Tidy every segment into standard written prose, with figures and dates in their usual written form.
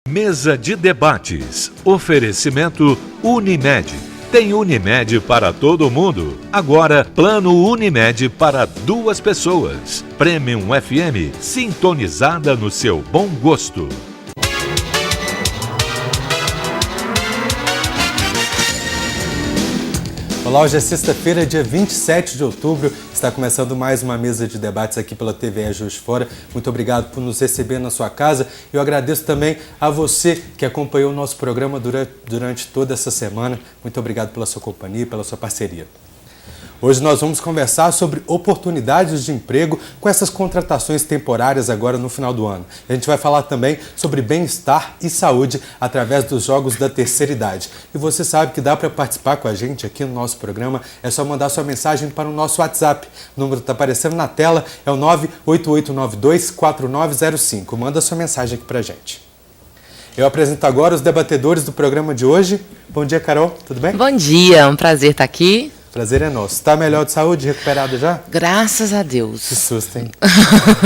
Mesa de debates. Oferecimento Unimed. Tem Unimed para todo mundo. Agora, plano Unimed para 2 pessoas. Premium FM, sintonizada no seu bom gosto. Olá, hoje é sexta-feira, dia 27 de outubro. Está começando mais uma mesa de debates aqui pela TV Juiz de Fora. Muito obrigado por nos receber na sua casa. Eu agradeço também a você que acompanhou o nosso programa durante toda essa semana. Muito obrigado pela sua companhia e pela sua parceria. Hoje nós vamos conversar sobre oportunidades de emprego com essas contratações temporárias agora no final do ano. A gente vai falar também sobre bem-estar e saúde através dos Jogos da Terceira Idade. E você sabe que dá para participar com a gente aqui no nosso programa, é só mandar sua mensagem para o nosso WhatsApp. O número está aparecendo na tela, é o 988924905. Manda sua mensagem aqui para a gente. Eu apresento agora os debatedores do programa de hoje. Bom dia, Carol, tudo bem? Bom dia, é um prazer estar aqui. Prazer é nosso. Está melhor de saúde, recuperado já? Graças a Deus. Que susto, hein?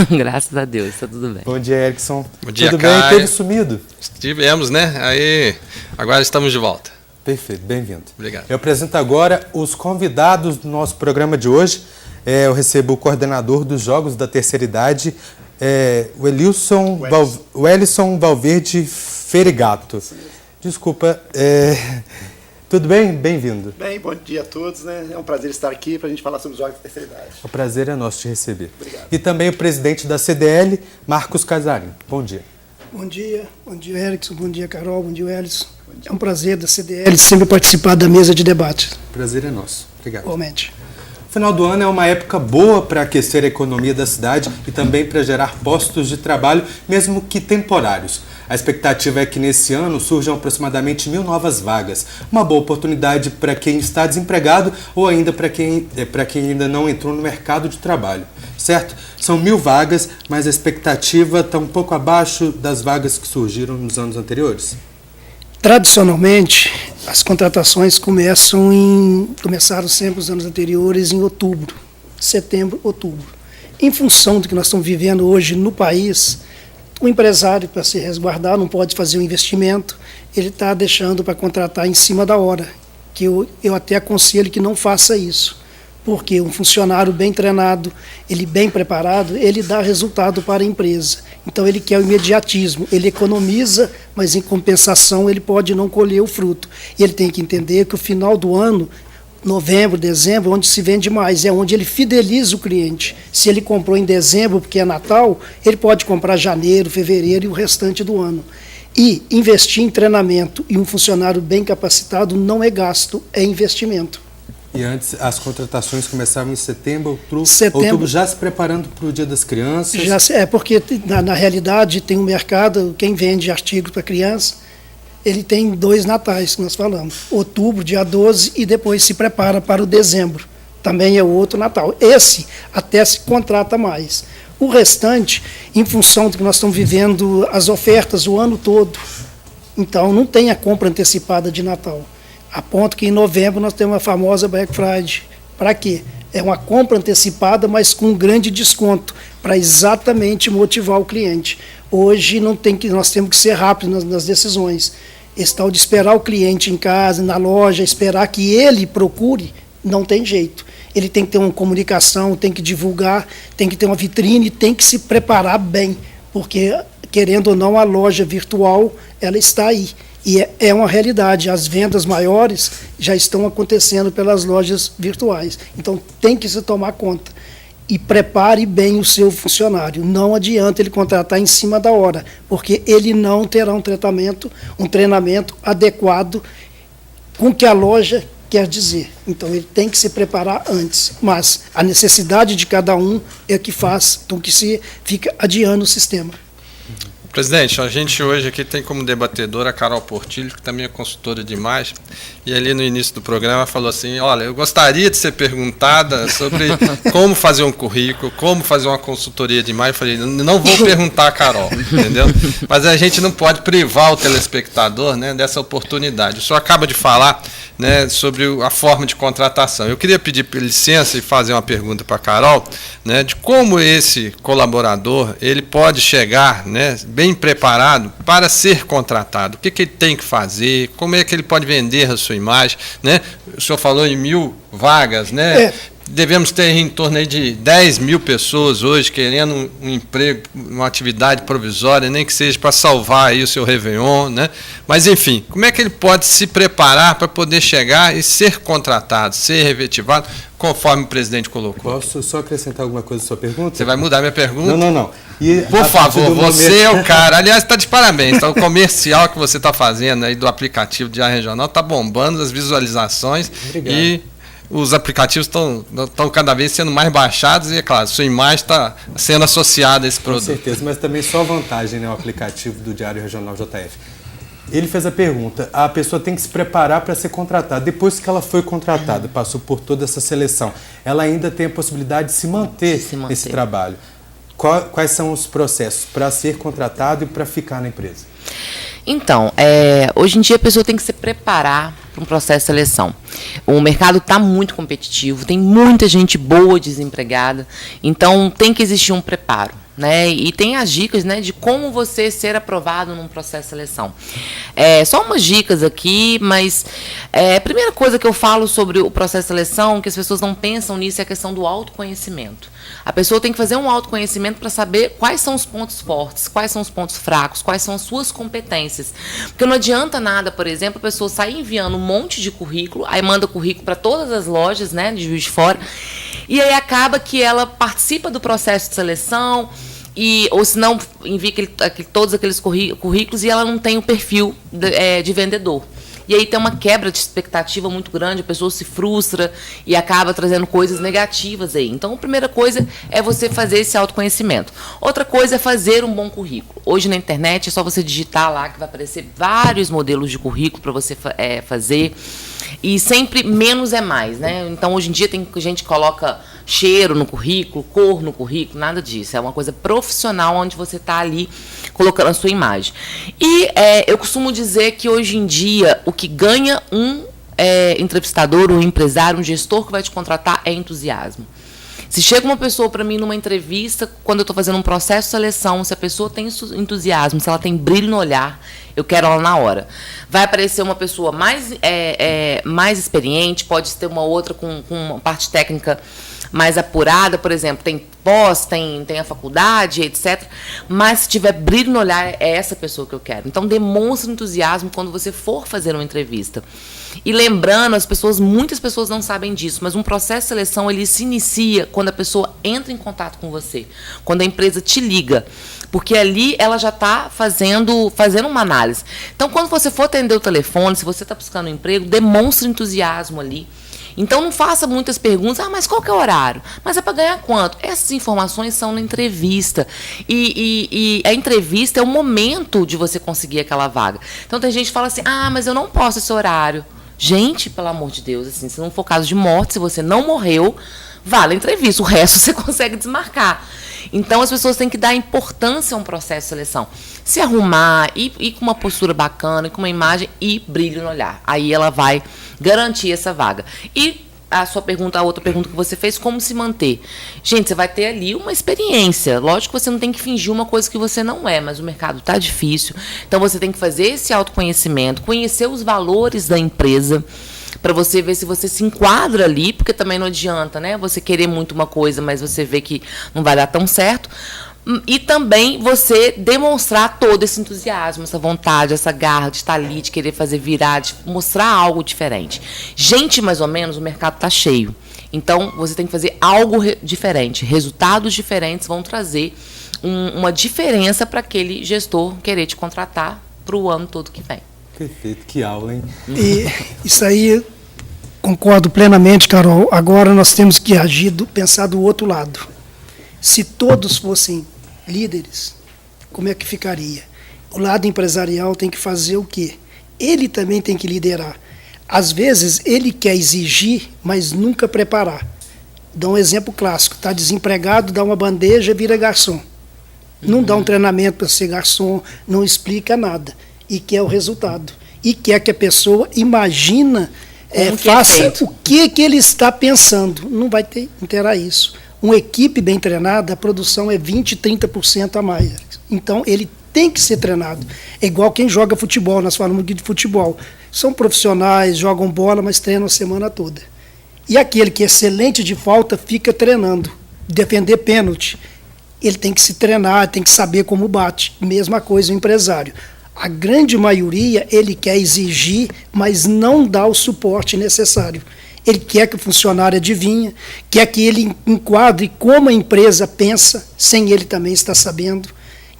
Graças a Deus, está tudo bem. Bom dia, Erickson. Bom dia, tudo Caio. bem? Teve sumido? Estivemos, né? Aí, agora estamos de volta. Perfeito, bem-vindo. Obrigado. Eu apresento agora os convidados do nosso programa de hoje. Eu recebo o coordenador dos Jogos da Terceira Idade, o Welison Valverde Ferigato. Desculpa, tudo bem? Bem-vindo. Bem, bom dia a todos, né? É um prazer estar aqui para a gente falar sobre os Jogos da Terceira Idade. O prazer é nosso te receber. Obrigado. E também o presidente da CDL, Marcos Casarim. Bom dia. Bom dia, Erickson, bom dia, Carol, bom dia, Welison. É um prazer da CDL sempre participar da mesa de debate. O prazer é nosso. Obrigado. Igualmente. O final do ano é uma época boa para aquecer a economia da cidade e também para gerar postos de trabalho, mesmo que temporários. A expectativa é que nesse ano surjam aproximadamente 1.000 novas vagas. Uma boa oportunidade para quem está desempregado ou ainda para quem ainda não entrou no mercado de trabalho. Certo? São 1.000 vagas, mas a expectativa está um pouco abaixo das vagas que surgiram nos anos anteriores. Tradicionalmente, as contratações começaram sempre nos anos anteriores em outubro, setembro, outubro. Em função do que nós estamos vivendo hoje no país, o empresário, para se resguardar, não pode fazer um investimento, ele está deixando para contratar em cima da hora, que eu até aconselho que não faça isso, porque um funcionário bem treinado, ele bem preparado, ele dá resultado para a empresa. Então ele quer o imediatismo, ele economiza, mas em compensação ele pode não colher o fruto. E ele tem que entender que o final do ano, novembro, dezembro, onde se vende mais, é onde ele fideliza o cliente. Se ele comprou em dezembro porque é Natal, ele pode comprar janeiro, fevereiro e o restante do ano. E investir em treinamento e um funcionário bem capacitado não é gasto, é investimento. E antes, as contratações começavam em setembro, outubro já se preparando para o Dia das Crianças? Porque na realidade tem um mercado, quem vende artigos para criança, ele tem 2 natais que nós falamos, outubro, dia 12, e depois se prepara para o dezembro, também é outro Natal. Esse até se contrata mais. O restante, em função do que nós estamos vivendo, as ofertas o ano todo, então não tem a compra antecipada de Natal. A ponto que em novembro nós temos a famosa Black Friday. Para quê? É uma compra antecipada, mas com um grande desconto, para exatamente motivar o cliente. Hoje nós temos que ser rápidos nas decisões. Esse tal de esperar o cliente em casa, na loja, esperar que ele procure, não tem jeito. Ele tem que ter uma comunicação, tem que divulgar, tem que ter uma vitrine, tem que se preparar bem, porque, querendo ou não, a loja virtual ela está aí. E é uma realidade, as vendas maiores já estão acontecendo pelas lojas virtuais. Então tem que se tomar conta. E prepare bem o seu funcionário. Não adianta ele contratar em cima da hora, porque ele não terá um treinamento adequado com o que a loja quer dizer. Então ele tem que se preparar antes. Mas a necessidade de cada um é que faz com que se fica adiando o sistema. Presidente, a gente hoje aqui tem como debatedora a Carol Portilho, que também é consultora de imagem, e ali no início do programa falou assim, olha, eu gostaria de ser perguntada sobre como fazer um currículo, como fazer uma consultoria de imagem. Eu falei, não vou perguntar a Carol, entendeu? Mas a gente não pode privar o telespectador, né, dessa oportunidade. O senhor acaba de falar, né, sobre a forma de contratação. Eu queria pedir licença e fazer uma pergunta para a Carol, né, de como esse colaborador ele pode chegar, né, bem bem preparado para ser contratado? O que ele tem que fazer? Como é que ele pode vender a sua imagem? Né? O senhor falou em 1.000 vagas, né? Devemos ter em torno aí de 10 mil pessoas hoje querendo um emprego, uma atividade provisória, nem que seja para salvar aí o seu Réveillon, né? Mas, enfim, como é que ele pode se preparar para poder chegar e ser contratado, ser efetivado, conforme o presidente colocou? Posso só acrescentar alguma coisa à sua pergunta? Você vai mudar minha pergunta? Não. E por favor, você é o cara. Aliás, está de parabéns. Tá? O comercial que você está fazendo aí do aplicativo Diário Regional está bombando as visualizações. Obrigado. E os aplicativos estão cada vez sendo mais baixados e, é claro, sua imagem está sendo associada a esse produto. Com certeza, mas também só vantagem, né, o aplicativo do Diário Regional JF. Ele fez a pergunta, a pessoa tem que se preparar para ser contratada. Depois que ela foi contratada, passou por toda essa seleção, ela ainda tem a possibilidade de se manter nesse trabalho. Quais são os processos para ser contratado e para ficar na empresa? Então, hoje em dia a pessoa tem que se preparar para um processo de seleção. O mercado está muito competitivo, tem muita gente boa desempregada, então tem que existir um preparo. Né? E tem as dicas, né, de como você ser aprovado num processo de seleção. Só umas dicas aqui, mas a primeira coisa que eu falo sobre o processo de seleção, que as pessoas não pensam nisso, é a questão do autoconhecimento. A pessoa tem que fazer um autoconhecimento para saber quais são os pontos fortes, quais são os pontos fracos, quais são as suas competências. Porque não adianta nada, por exemplo, a pessoa sair enviando um monte de currículo, aí manda currículo para todas as lojas, né, de Juiz de Fora, e aí acaba que ela participa do processo de seleção, ou se não, envia todos aqueles currículos e ela não tem o perfil de vendedor. E aí tem uma quebra de expectativa muito grande, a pessoa se frustra e acaba trazendo coisas negativas aí. Então, a primeira coisa é você fazer esse autoconhecimento. Outra coisa é fazer um bom currículo. Hoje na internet é só você digitar lá que vai aparecer vários modelos de currículo para você fazer. E sempre menos é mais, né? Então, hoje em dia tem gente que coloca cheiro no currículo, cor no currículo, nada disso. É uma coisa profissional onde você está ali colocando a sua imagem. E eu costumo dizer que hoje em dia o que ganha um entrevistador, um empresário, um gestor que vai te contratar é entusiasmo. Se chega uma pessoa para mim numa entrevista, quando eu estou fazendo um processo de seleção, se a pessoa tem entusiasmo, se ela tem brilho no olhar, eu quero ela na hora. Vai aparecer uma pessoa mais experiente, pode ter uma outra com uma parte técnica mais apurada, por exemplo, tem pós, tem a faculdade, etc. Mas se tiver brilho no olhar, é essa pessoa que eu quero. Então, demonstre entusiasmo quando você for fazer uma entrevista. E lembrando, muitas pessoas não sabem disso, mas um processo de seleção, ele se inicia quando a pessoa entra em contato com você, quando a empresa te liga. Porque ali ela já está fazendo uma análise. Então, quando você for atender o telefone, se você está buscando um emprego, demonstre entusiasmo ali. Então, não faça muitas perguntas. Mas qual que é o horário? Mas é para ganhar quanto? Essas informações são na entrevista. E a entrevista é o momento de você conseguir aquela vaga. Então, tem gente que fala assim, mas eu não posso esse horário. Gente, pelo amor de Deus, assim, se não for caso de morte, se você não morreu, vale a entrevista. O resto você consegue desmarcar. Então, as pessoas têm que dar importância a um processo de seleção. Se arrumar, ir com uma postura bacana, com uma imagem e brilho no olhar. Aí ela vai garantir essa vaga. E a outra pergunta que você fez, como se manter? Gente, você vai ter ali uma experiência. Lógico que você não tem que fingir uma coisa que você não é, mas o mercado está difícil. Então, você tem que fazer esse autoconhecimento, conhecer os valores da empresa, para você ver se você se enquadra ali, porque também não adianta, né? Você querer muito uma coisa, mas você vê que não vai dar tão certo. E também você demonstrar todo esse entusiasmo, essa vontade, essa garra de estar ali, de querer fazer virar, de mostrar algo diferente. Gente, mais ou menos, o mercado está cheio. Então, você tem que fazer algo diferente. Resultados diferentes vão trazer uma diferença para aquele gestor querer te contratar para o ano todo que vem. Perfeito, que aula, hein? E isso aí, concordo plenamente, Carol. Agora nós temos que agir, pensar do outro lado. Se todos fossem líderes, como é que ficaria? O lado empresarial tem que fazer o quê? Ele também tem que liderar. Às vezes, ele quer exigir, mas nunca preparar. Dá um exemplo clássico. Está desempregado, dá uma bandeja, vira garçom. Não dá um treinamento para ser garçom, não explica nada. E quer o resultado. E quer que a pessoa imagina, faça o que ele está pensando. Não vai terá isso. Uma equipe bem treinada, a produção é 20%, 30% a mais. Então, ele tem que ser treinado. É igual quem joga futebol, nós falamos aqui de futebol. São profissionais, jogam bola, mas treinam a semana toda. E aquele que é excelente de falta fica treinando. Defender pênalti, ele tem que se treinar, tem que saber como bate. Mesma coisa o empresário. A grande maioria, ele quer exigir, mas não dá o suporte necessário. Ele quer que o funcionário adivinhe, quer que ele enquadre como a empresa pensa, sem ele também estar sabendo.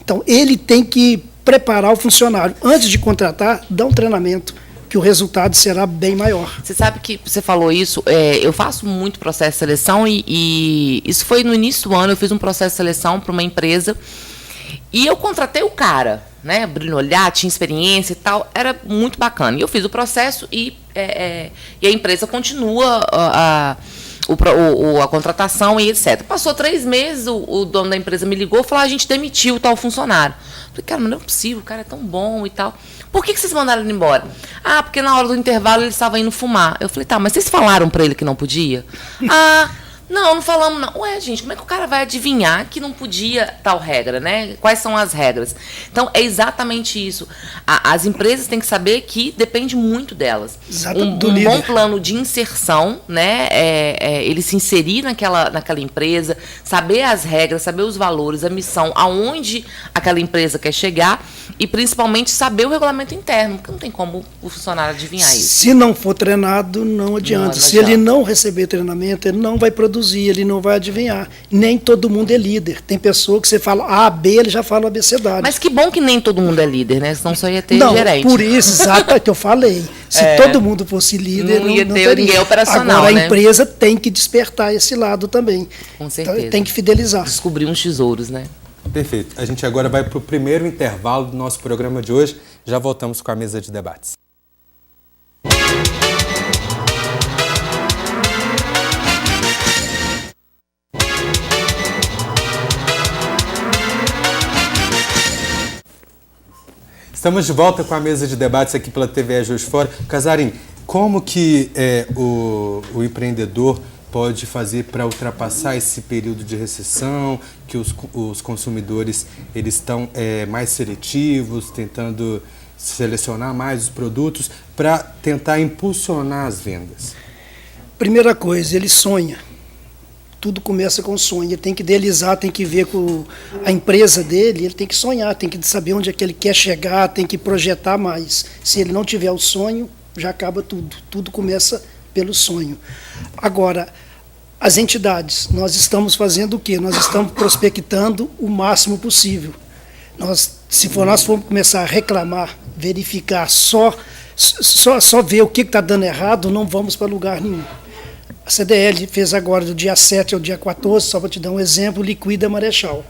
Então, ele tem que preparar o funcionário. Antes de contratar, dá um treinamento, que o resultado será bem maior. Você sabe que você falou isso, eu faço muito processo de seleção e isso foi no início do ano, eu fiz um processo de seleção para uma empresa e eu contratei o cara, né, brilho no olhar, tinha experiência e tal, era muito bacana. E eu fiz o processo e a empresa continua a contratação e etc. Passou 3 meses, o dono da empresa me ligou e falou, a gente demitiu tal funcionário. Eu falei, cara, mas não é possível, o cara é tão bom e tal. Por que vocês mandaram ele embora? Ah, porque na hora do intervalo ele estava indo fumar. Eu falei, tá, mas vocês falaram para ele que não podia? Não falamos não. Ué, gente, como é que o cara vai adivinhar que não podia tal regra, né? Quais são as regras? Então, é exatamente isso. As empresas têm que saber que depende muito delas. Um bom plano de inserção, né? Ele se inserir naquela empresa, saber as regras, saber os valores, a missão, aonde aquela empresa quer chegar e, principalmente, saber o regulamento interno, porque não tem como o funcionário adivinhar isso. Se não for treinado, não adianta. Se ele não receber treinamento, ele não vai produzir, ele não vai adivinhar. Nem todo mundo é líder. Tem pessoa que você fala A, B, ele já fala o abecedário. Mas que bom que nem todo mundo é líder, né? Senão só ia ter gerente. Por isso, exato, que eu falei. Se todo mundo fosse líder, não ia ter ninguém operacional. Agora, a empresa tem que despertar esse lado também. Com certeza. Então, tem que fidelizar. Descobrir uns tesouros, né? Perfeito. A gente agora vai para o primeiro intervalo do nosso programa de hoje. Já voltamos com a mesa de debates. Estamos de volta com a mesa de debates aqui pela TVE Juiz de Fora. Casarim, como que o empreendedor pode fazer para ultrapassar esse período de recessão, que os consumidores eles estão mais seletivos, tentando selecionar mais os produtos, para tentar impulsionar as vendas? Primeira coisa, ele sonha. Tudo começa com sonho. Ele tem que idealizar, tem que ver com a empresa dele, ele tem que sonhar, tem que saber onde é que ele quer chegar, tem que projetar mais. Se ele não tiver o sonho, já acaba tudo. Tudo começa pelo sonho. Agora, as entidades, nós estamos fazendo o quê? Nós estamos prospectando o máximo possível. Se nós formos começar a reclamar, verificar, só ver o que está dando errado, não vamos para lugar nenhum. A CDL fez agora, do dia 7 ao dia 14, só para te dar um exemplo, Liquida Marechal.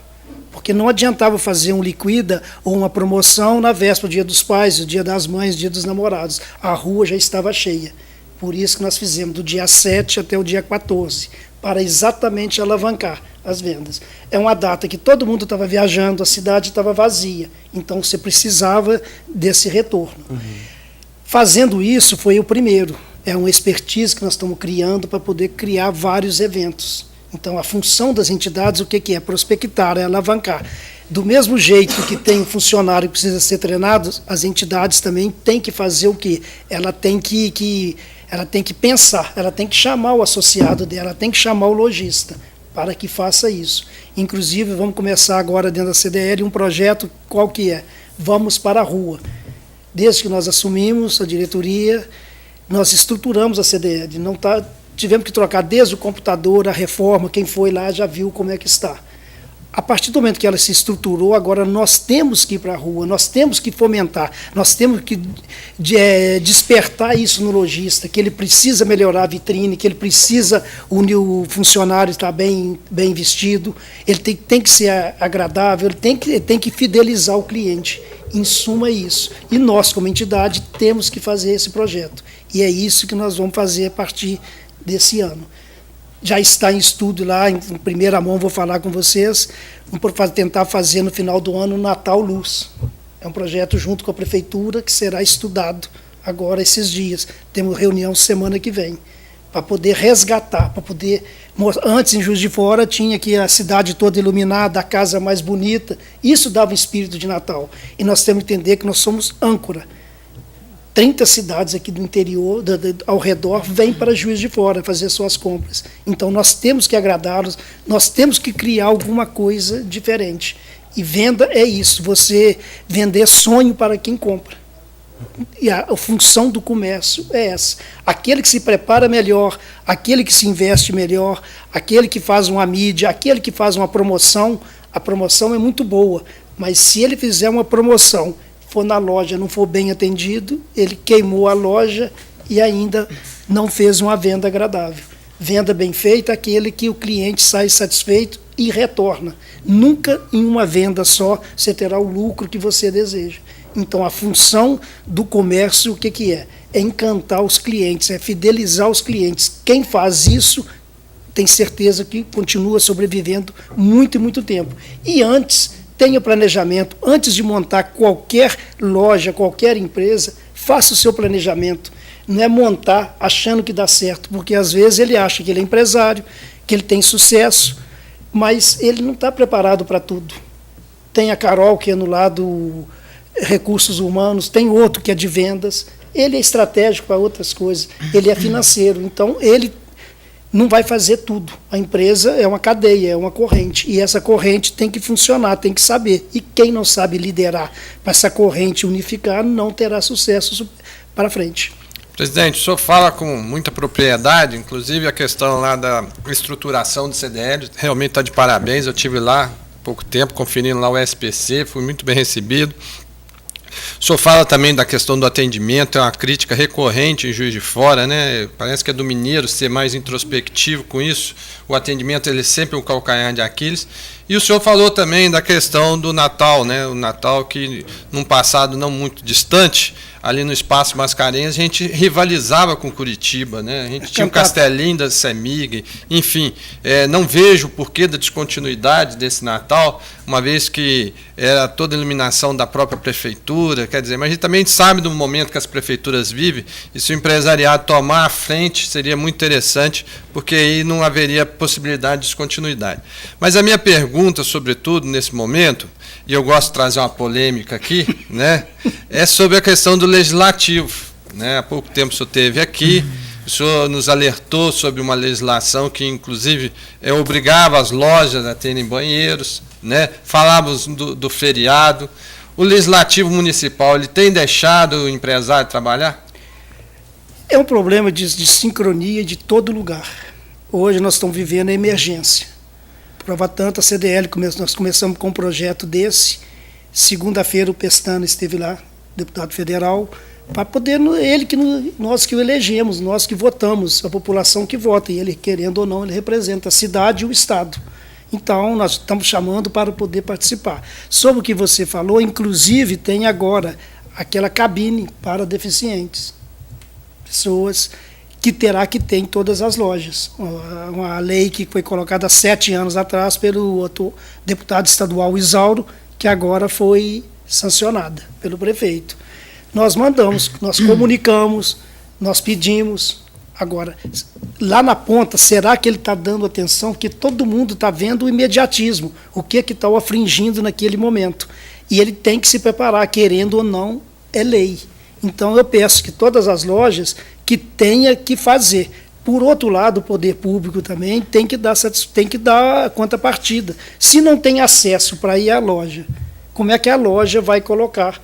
Porque não adiantava fazer um liquida ou uma promoção na véspera do Dia dos Pais, o Dia das Mães, o Dia dos Namorados. A rua já estava cheia. Por isso que nós fizemos do dia 7 até o dia 14, para exatamente alavancar as vendas. É uma data que todo mundo estava viajando, a cidade estava vazia, então você precisava desse retorno. Fazendo isso foi o primeiro. É uma expertise que nós estamos criando para poder criar vários eventos. Então, a função das entidades, o que é? Prospectar, é alavancar. Do mesmo jeito que tem um funcionário que precisa ser treinado, as entidades também têm que fazer o quê? Ela tem que pensar, ela tem que chamar o associado dela, ela tem que chamar o lojista para que faça isso. Inclusive, vamos começar agora dentro da CDL um projeto, qual que é? Vamos para a rua. Desde que nós assumimos a diretoria, nós estruturamos a CDL, tivemos que trocar desde o computador, a reforma, quem foi lá já viu como é que está. A partir do momento que ela se estruturou, agora nós temos que ir para a rua, nós temos que fomentar, nós temos que despertar isso no lojista, que ele precisa melhorar a vitrine, que ele precisa unir o funcionário, estar bem vestido, ele tem que ser agradável, ele tem que fidelizar o cliente. Em suma, é isso. E nós, como entidade, temos que fazer esse projeto. E é isso que nós vamos fazer a partir desse ano. Já está em estudo lá, em primeira mão vou falar com vocês, vamos tentar fazer no final do ano Natal Luz. É um projeto junto com a Prefeitura que será estudado agora esses dias. Temos reunião semana que vem, para poder resgatar, para poder... Antes, em Juiz de Fora, tinha aqui a cidade toda iluminada, a casa mais bonita. Isso dava um espírito de Natal. E nós temos que entender que nós somos âncora. 30 cidades aqui do interior, ao redor, vêm para Juiz de Fora fazer suas compras. Então, nós temos que agradá-los, nós temos que criar alguma coisa diferente. E venda é isso, você vender sonho para quem compra. E a função do comércio é essa. Aquele que se prepara melhor, aquele que se investe melhor, aquele que faz uma mídia, aquele que faz uma promoção, a promoção é muito boa, mas se ele fizer uma promoção, for na loja, não for bem atendido, ele queimou a loja e ainda não fez uma venda agradável. Venda bem feita, aquele que o cliente sai satisfeito e retorna. Nunca em uma venda só você terá o lucro que você deseja. Então, a função do comércio, o que é? É encantar os clientes, é fidelizar os clientes. Quem faz isso tem certeza que continua sobrevivendo muito e muito tempo. E antes, tenha planejamento. Antes de montar qualquer loja, qualquer empresa, faça o seu planejamento. Não é montar achando que dá certo, porque às vezes ele acha que ele é empresário, que ele tem sucesso, mas ele não está preparado para tudo. Tem a Carol, que é no lado recursos humanos, tem outro que é de vendas, ele é estratégico para outras coisas, ele é financeiro, então ele não vai fazer tudo. A empresa é uma cadeia, é uma corrente, e essa corrente tem que funcionar, tem que saber. E quem não sabe liderar para essa corrente unificar não terá sucesso para frente. Presidente, o senhor fala com muita propriedade, inclusive a questão lá da estruturação do CDL, realmente está de parabéns, eu estive lá há pouco tempo, conferindo lá o SPC, fui muito bem recebido. O senhor fala também da questão do atendimento, é uma crítica recorrente em Juiz de Fora, né? Parece que é do mineiro ser mais introspectivo com isso, o atendimento ele é sempre um calcanhar de Aquiles. E o senhor falou também da questão do Natal, né? O Natal que, num passado não muito distante, ali no Espaço Mascarenhas, a gente rivalizava com Curitiba, né? A gente tinha o Castelinho da Semig, enfim, não vejo o porquê da descontinuidade desse Natal, uma vez que era toda a iluminação da própria prefeitura, quer dizer, mas a gente também sabe do momento que as prefeituras vivem, e se o empresariado tomar a frente, seria muito interessante, porque aí não haveria possibilidade de descontinuidade. Mas a minha pergunta, sobretudo, nesse momento, e eu gosto de trazer uma polêmica aqui, né, é sobre a questão do legislativo, né? Há pouco tempo o senhor esteve aqui, o senhor nos alertou sobre uma legislação que, inclusive, obrigava as lojas a terem banheiros, né? Falávamos do feriado. O legislativo municipal ele tem deixado o empresário trabalhar? É um problema de sincronia de todo lugar. Hoje nós estamos vivendo a emergência. Prova tanto, a CDL, nós começamos com um projeto desse. Segunda-feira o Pestana esteve lá, deputado federal, para poder, nós que o elegemos, nós que votamos, a população que vota, e ele, querendo ou não, ele representa a cidade e o Estado. Então, nós estamos chamando para poder participar. Sobre o que você falou, inclusive, tem agora aquela cabine para deficientes. Pessoas que terá que ter em todas as lojas. Uma lei que foi colocada há 7 anos atrás pelo outro deputado estadual Isauro, que agora foi sancionada pelo prefeito. Nós mandamos, nós comunicamos, nós pedimos. Agora, lá na ponta, será que ele está dando atenção? Porque todo mundo está vendo o imediatismo, o que está o afligindo naquele momento. E ele tem que se preparar, querendo ou não, é lei. Então, eu peço que todas as lojas que tenha que fazer. Por outro lado, o poder público também tem que dar contrapartida. Se não tem acesso para ir à loja, como é que a loja vai colocar?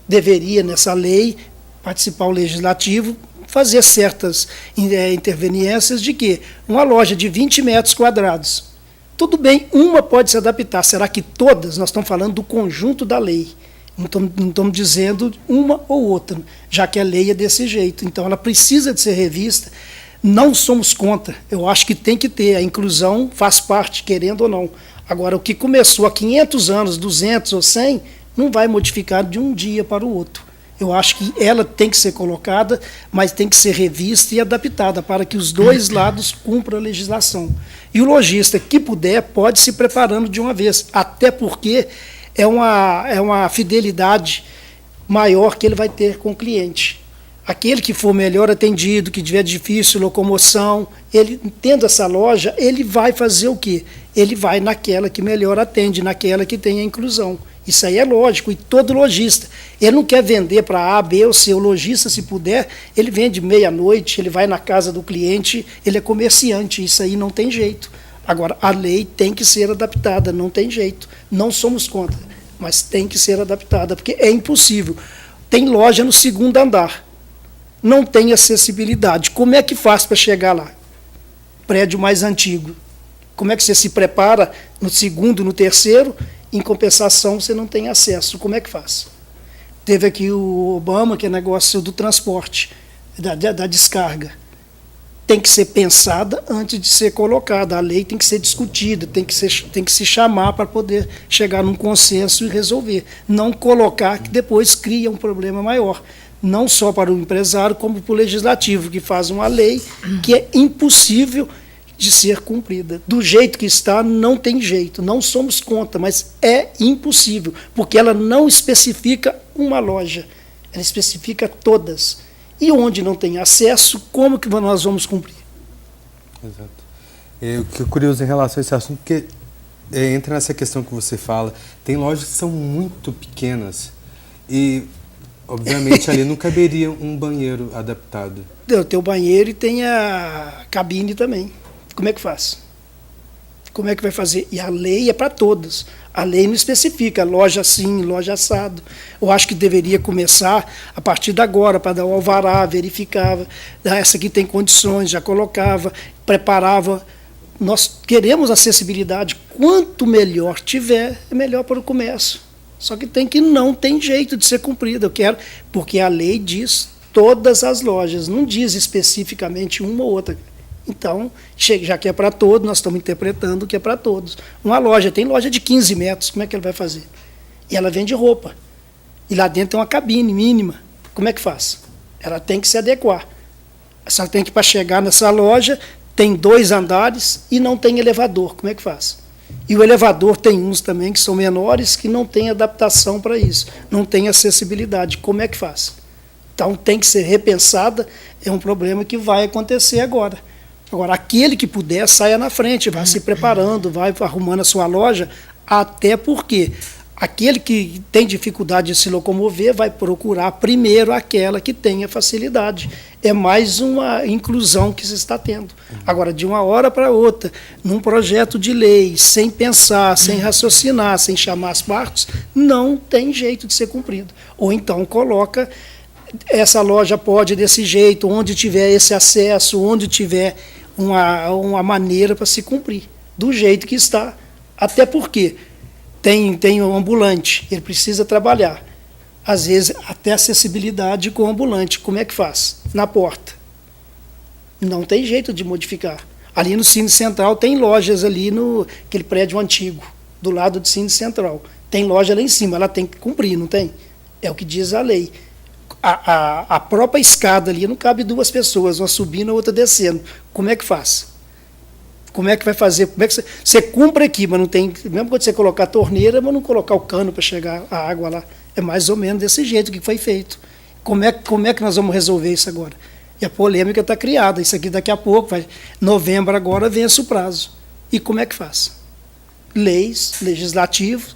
Deveria, nessa lei, participar o legislativo, fazer certas interveniências de que uma loja de 20 metros quadrados, tudo bem, uma pode se adaptar. Será que todas? Nós estamos falando do conjunto da lei. Não estamos dizendo uma ou outra, já que a lei é desse jeito. Então, ela precisa de ser revista. Não somos contra. Eu acho que tem que ter. A inclusão faz parte, querendo ou não. Agora, o que começou há 500 anos, 200 ou 100, não vai modificar de um dia para o outro. Eu acho que ela tem que ser colocada, mas tem que ser revista e adaptada para que os dois lados cumpram a legislação. E o lojista que puder pode se preparando de uma vez, até porque é uma fidelidade maior que ele vai ter com o cliente. Aquele que for melhor atendido, que tiver difícil locomoção, ele, tendo essa loja, ele vai fazer o quê? Ele vai naquela que melhor atende, naquela que tem a inclusão. Isso aí é lógico, e todo lojista. Ele não quer vender para A, B ou C. O lojista, se puder, ele vende meia-noite, ele vai na casa do cliente, ele é comerciante, isso aí não tem jeito. Agora, a lei tem que ser adaptada, não tem jeito. Não somos contra, mas tem que ser adaptada, porque é impossível. Tem loja no segundo andar, não tem acessibilidade. Como é que faz para chegar lá? Prédio mais antigo. Como é que você se prepara no segundo, no terceiro? Em compensação, você não tem acesso. Como é que faz? Teve aqui o Obama, que é negócio do transporte, da descarga. Tem que ser pensada antes de ser colocada. A lei tem que ser discutida, tem que se chamar para poder chegar num consenso e resolver. Não colocar que depois cria um problema maior. Não só para o empresário, como para o legislativo, que faz uma lei que é impossível de ser cumprida. Do jeito que está, não tem jeito. Não somos contra, mas é impossível, porque ela não especifica uma loja, ela especifica todas. E onde não tem acesso, como que nós vamos cumprir? Exato. O que é curioso em relação a esse assunto, porque entra nessa questão que você fala, tem lojas que são muito pequenas e, obviamente, ali não caberia um banheiro adaptado. Tem o banheiro e tem a cabine também. Como é que faz? Como é que vai fazer? E a lei é para todos. A lei não especifica loja assim, loja assado. Eu acho que deveria começar a partir de agora, para dar o alvará, verificava. Essa aqui tem condições, já colocava, preparava. Nós queremos acessibilidade. Quanto melhor tiver, é melhor para o comércio. Só que não tem jeito de ser cumprido. Eu quero, porque a lei diz todas as lojas, não diz especificamente uma ou outra. Então, já que é para todos, nós estamos interpretando que é para todos. Uma loja, tem loja de 15 metros, como é que ele vai fazer? E ela vende roupa. E lá dentro tem uma cabine mínima. Como é que faz? Ela tem que se adequar. Ela tem que, para chegar nessa loja, tem 2 andares e não tem elevador. Como é que faz? E o elevador tem uns também que são menores, que não tem adaptação para isso. Não tem acessibilidade. Como é que faz? Então, tem que ser repensada. É um problema que vai acontecer agora. Agora, aquele que puder, saia na frente, vai se preparando, vai arrumando a sua loja, até porque aquele que tem dificuldade de se locomover vai procurar primeiro aquela que tenha facilidade. É mais uma inclusão que se está tendo. Agora, de uma hora para outra, num projeto de lei, sem pensar, sem raciocinar, sem chamar as partes, não tem jeito de ser cumprido. Ou então coloca, essa loja pode desse jeito, onde tiver esse acesso, onde tiver uma maneira para se cumprir, do jeito que está. Até porque tem um ambulante, ele precisa trabalhar. Às vezes, até acessibilidade com o ambulante. Como é que faz? Na porta. Não tem jeito de modificar. Ali no Cine Central tem lojas ali naquele prédio antigo, do lado do Cine Central. Tem loja lá em cima, ela tem que cumprir, não tem? É o que diz a lei. A própria escada ali não cabe 2 pessoas, uma subindo e outra descendo. Como é que faz? Como é que vai fazer? Como é que você cumpre aqui, mas não tem. Mesmo quando você colocar a torneira, mas não colocar o cano para chegar a água lá. É mais ou menos desse jeito que foi feito. Como é que nós vamos resolver isso agora? E a polêmica está criada. Isso aqui daqui a pouco, novembro agora, vence o prazo. E como é que faz? Leis, legislativos.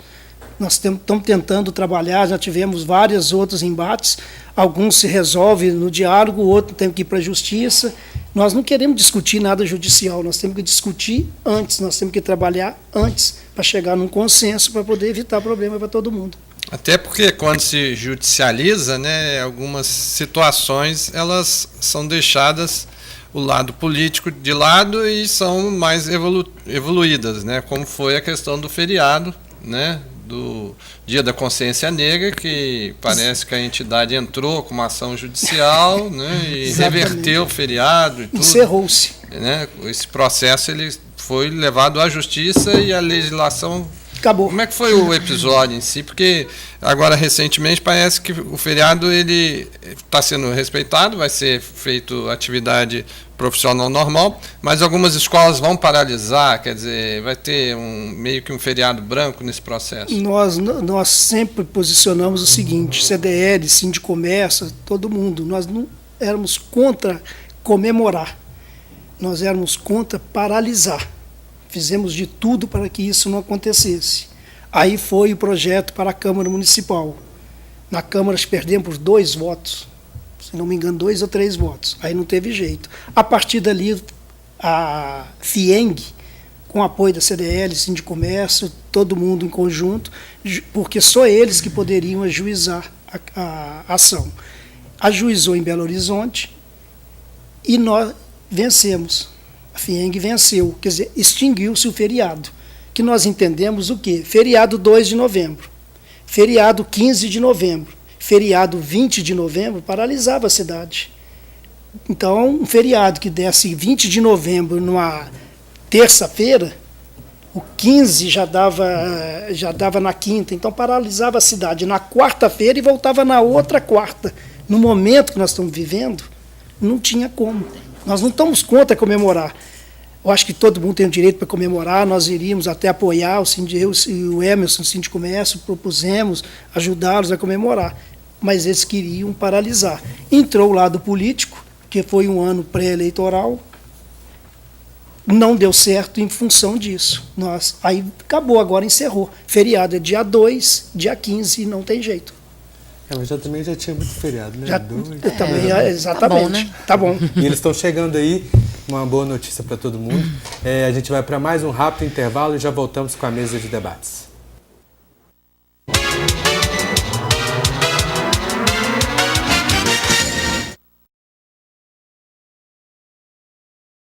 Nós estamos tentando trabalhar, já tivemos vários outros embates, alguns se resolvem no diálogo, outros tem que ir para a justiça. Nós não queremos discutir nada judicial, nós temos que discutir antes, nós temos que trabalhar antes para chegar num consenso, para poder evitar problema para todo mundo. Até porque quando se judicializa, né, algumas situações elas são deixadas o lado político de lado e são mais evoluídas, né, como foi a questão do feriado, né, do Dia da Consciência Negra, que parece que a entidade entrou com uma ação judicial, né, e reverteu o feriado e tudo. Encerrou-se. Né, esse processo ele foi levado à justiça e a legislação Acabou. Como é que foi o episódio em si? Porque agora, recentemente, parece que o feriado ele está sendo respeitado, vai ser feito atividade profissional normal, mas algumas escolas vão paralisar, quer dizer, vai ter meio que um feriado branco nesse processo. Nós sempre posicionamos o seguinte, CDL, Sindicomércio, todo mundo, nós não éramos contra comemorar, nós éramos contra paralisar. Fizemos de tudo para que isso não acontecesse. Aí foi o projeto para a Câmara Municipal. Na Câmara perdemos por 2 votos, se não me engano, 2 ou 3 votos. Aí não teve jeito. A partir dali, a FIENG, com apoio da CDL, Sindicomércio, todo mundo em conjunto, porque só eles que poderiam ajuizar a ação. Ajuizou em Belo Horizonte e nós vencemos. A FIENG venceu, quer dizer, extinguiu-se o feriado, que nós entendemos o quê? Feriado 2 de novembro, feriado 15 de novembro, feriado 20 de novembro, paralisava a cidade. Então, um feriado que desse 20 de novembro numa terça-feira, o 15 já dava na quinta, então paralisava a cidade na quarta-feira e voltava na outra quarta. No momento que nós estamos vivendo, não tinha como. Nós não estamos contra comemorar. Eu acho que todo mundo tem o direito para comemorar, nós iríamos até apoiar, eu e o Emerson, o Sindicomércio, propusemos ajudá-los a comemorar, mas eles queriam paralisar. Entrou o lado político, que foi um ano pré-eleitoral, não deu certo em função disso. Aí acabou, agora encerrou. Feriado é dia 2, dia 15, e não tem jeito. Mas também já tinha muito feriado, né? Eu também, exatamente. Tá bom. E eles estão chegando aí, uma boa notícia para todo mundo. A gente vai para mais um rápido intervalo e já voltamos com a mesa de debates.